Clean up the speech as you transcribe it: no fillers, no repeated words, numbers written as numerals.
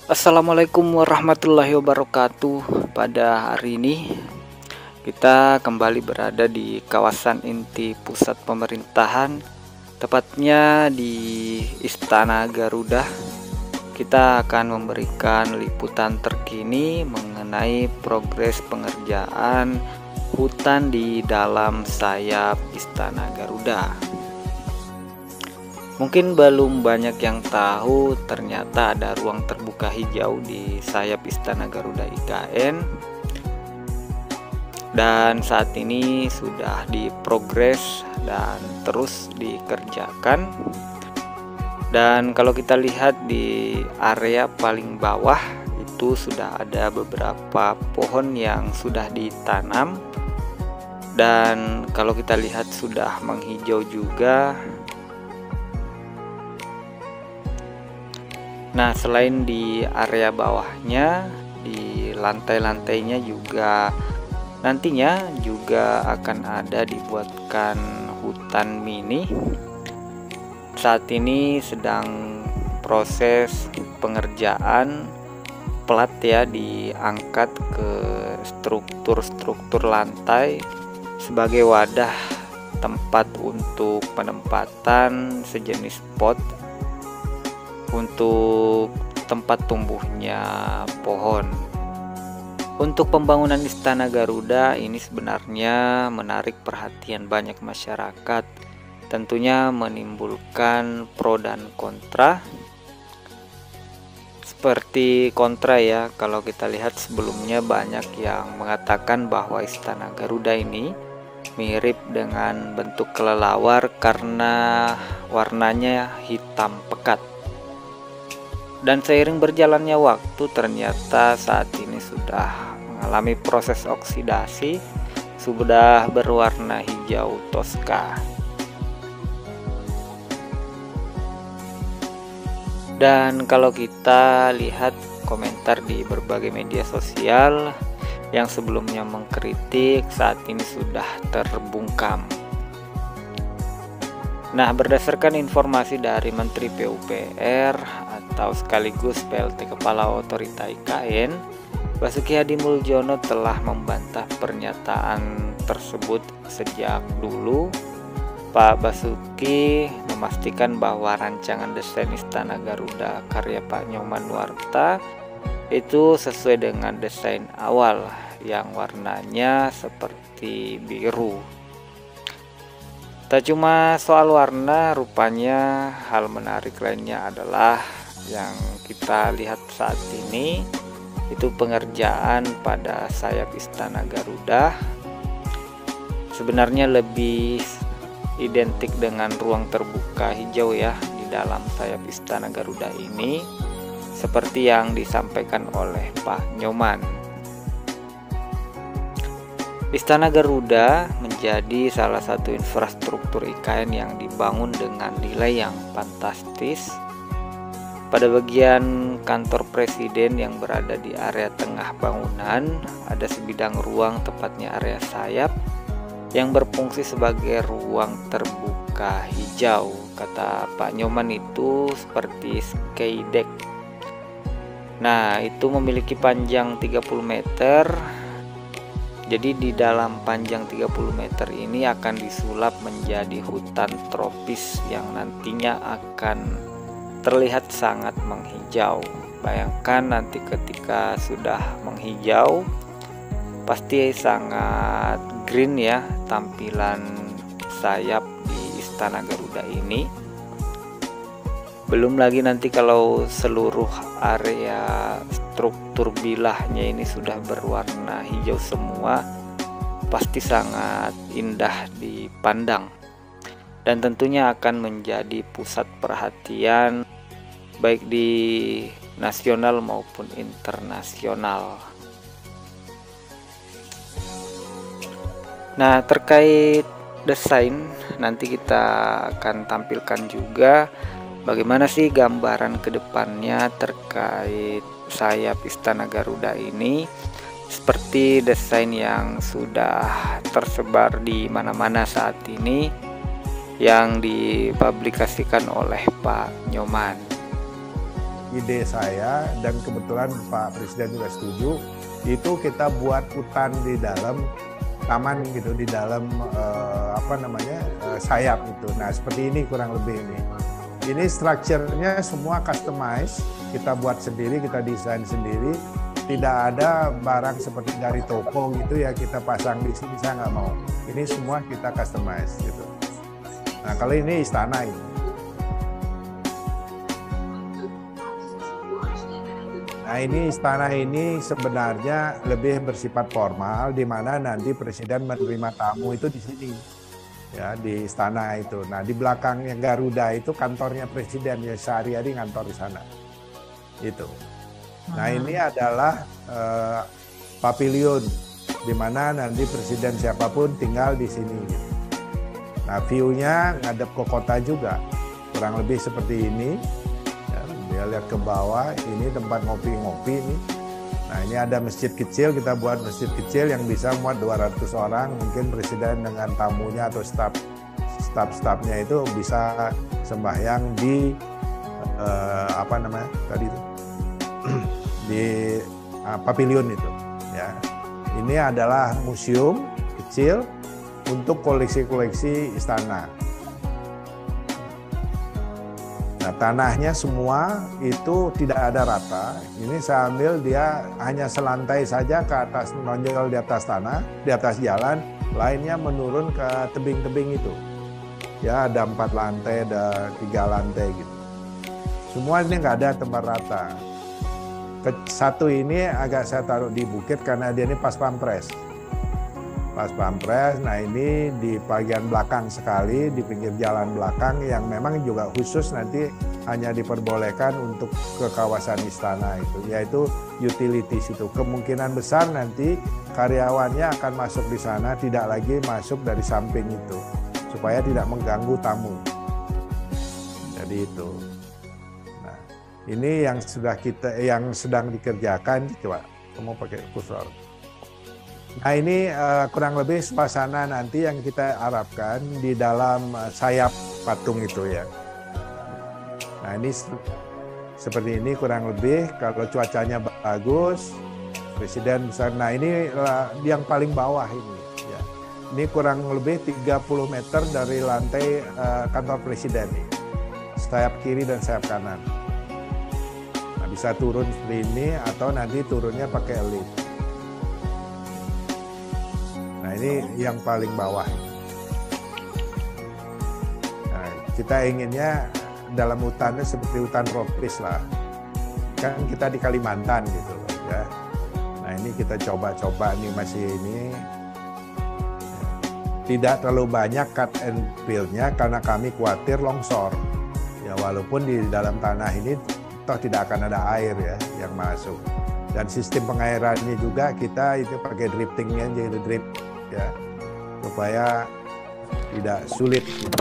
Assalamualaikum warahmatullahi wabarakatuh. Pada hari ini kita kembali berada di kawasan inti pusat pemerintahan, tepatnya di Istana Garuda. Kita akan memberikan liputan terkini mengenai progres pengerjaan hutan di dalam sayap Istana Garuda. Mungkin belum banyak yang tahu, ternyata ada ruang terbuka hijau di sayap Istana Garuda IKN. Dan saat ini sudah diprogres dan terus dikerjakan. Dan kalau kita lihat di area paling bawah itu sudah ada beberapa pohon yang sudah ditanam. Dan kalau kita lihat sudah menghijau juga. Nah, selain di area bawahnya, di lantai-lantainya juga nantinya juga akan ada dibuatkan hutan mini. Saat ini sedang proses pengerjaan plat ya, diangkat ke struktur-struktur lantai sebagai wadah tempat untuk penempatan sejenis pot untuk tempat tumbuhnya pohon. Untuk pembangunan Istana Garuda ini sebenarnya menarik perhatian banyak masyarakat, tentunya menimbulkan pro dan kontra. Seperti kontra ya, kalau kita lihat sebelumnya banyak yang mengatakan bahwa Istana Garuda ini mirip dengan bentuk kelelawar karena warnanya hitam pekat. Dan seiring berjalannya waktu, ternyata saat ini sudah mengalami proses oksidasi, sudah berwarna hijau toska. Dan kalau kita lihat komentar di berbagai media sosial yang sebelumnya mengkritik, saat ini sudah terbungkam. Nah, berdasarkan informasi dari Menteri PUPR atau sekaligus PLT Kepala Otorita IKN, Basuki Hadimuljono telah membantah pernyataan tersebut sejak dulu. Pak Basuki memastikan bahwa rancangan desain Istana Garuda karya Pak Nyoman Nuarta itu sesuai dengan desain awal yang warnanya seperti biru. Tak cuma soal warna, rupanya hal menarik lainnya adalah yang kita lihat saat ini, itu pengerjaan pada sayap Istana Garuda. Sebenarnya lebih identik dengan ruang terbuka hijau ya di dalam sayap Istana Garuda ini, seperti yang disampaikan oleh Pak Nyoman. Istana Garuda menjadi salah satu infrastruktur IKN yang dibangun dengan nilai yang fantastis. Pada bagian kantor presiden yang berada di area tengah bangunan, ada sebidang ruang, tepatnya area sayap, yang berfungsi sebagai ruang terbuka hijau. Kata Pak Nyoman itu seperti skydeck. Nah, itu memiliki panjang 30 meter. Jadi di dalam panjang 30 meter ini akan disulap menjadi hutan tropis yang nantinya akan terlihat sangat menghijau. Bayangkan nanti ketika sudah menghijau, pasti sangat green ya tampilan sayap di Istana Garuda ini. Belum lagi nanti kalau seluruh area struktur bilahnya ini sudah berwarna hijau semua, pasti sangat indah dipandang. Dan tentunya akan menjadi pusat perhatian baik di nasional maupun internasional. Nah, terkait desain nanti kita akan tampilkan juga bagaimana sih gambaran kedepannya terkait sayap Istana Garuda ini, seperti desain yang sudah tersebar di mana-mana saat ini yang dipublikasikan oleh Pak Nyoman. ide saya dan kebetulan Pak Presiden juga setuju, itu kita buat hutan di dalam taman gitu, di dalam sayap itu. Nah seperti ini kurang lebih ini. Ini strukturnya semua customize, kita buat sendiri, kita desain sendiri. Tidak ada barang seperti dari toko gitu ya kita pasang di sini, saya nggak mau. Ini semua kita customize gitu. Nah kalau ini istana ini. Nah ini istana ini sebenarnya lebih bersifat formal, di mana nanti Presiden menerima tamu itu di sini, ya di istana itu. Nah di belakangnya Garuda itu kantornya Presiden, ya sehari-hari kantor di sana. Itu. Nah ini adalah pavilion, di mana nanti Presiden siapapun tinggal di sini. Nah view-nya ngadep ke kota juga, kurang lebih seperti ini. Dia lihat ke bawah, ini tempat ngopi-ngopi nih. Nah ini ada masjid kecil, kita buat masjid kecil yang bisa muat 200 orang. Mungkin Presiden dengan tamunya atau staf-stafnya itu bisa sembahyang di di pavilion itu. Ya, ini adalah museum kecil untuk koleksi-koleksi istana. Nah, tanahnya semua itu tidak ada rata. Ini saya ambil dia hanya selantai saja ke atas, menonjol di atas tanah, di atas jalan, lainnya menurun ke tebing-tebing itu. Ya, ada 4 lantai, ada 3 lantai gitu. Semua ini nggak ada tempat rata. Satu ini agak saya taruh di bukit karena dia ini pas pampres. Pas pampres, nah ini di bagian belakang sekali, di pinggir jalan belakang yang memang juga khusus nanti hanya diperbolehkan untuk ke kawasan istana itu, yaitu utilities itu. Kemungkinan besar nanti karyawannya akan masuk di sana, tidak lagi masuk dari samping itu, supaya tidak mengganggu tamu. Jadi itu. Nah, ini yang sedang dikerjakan, coba kamu pakai kursor. Nah ini kurang lebih suasana nanti yang kita harapkan di dalam sayap patung itu ya. Nah ini seperti ini kurang lebih, kalau cuacanya bagus, Presiden besar. Nah ini yang paling bawah ini. Ya. Ini kurang lebih 30 meter dari lantai kantor Presiden ini. Sayap kiri dan sayap kanan. Nah, bisa turun seperti ini atau nanti turunnya pakai lift. Nah ini yang paling bawah. Nah, kita inginnya dalam hutannya seperti hutan tropis lah. Kan kita di Kalimantan gitu loh ya. Nah ini kita coba-coba nih masih ini. Tidak terlalu banyak cut and fill-nya karena kami khawatir longsor. Ya walaupun di dalam tanah ini toh tidak akan ada air ya yang masuk. Dan sistem pengairannya juga kita itu pakai driftingnya, jadi drip ya supaya tidak sulit gitu.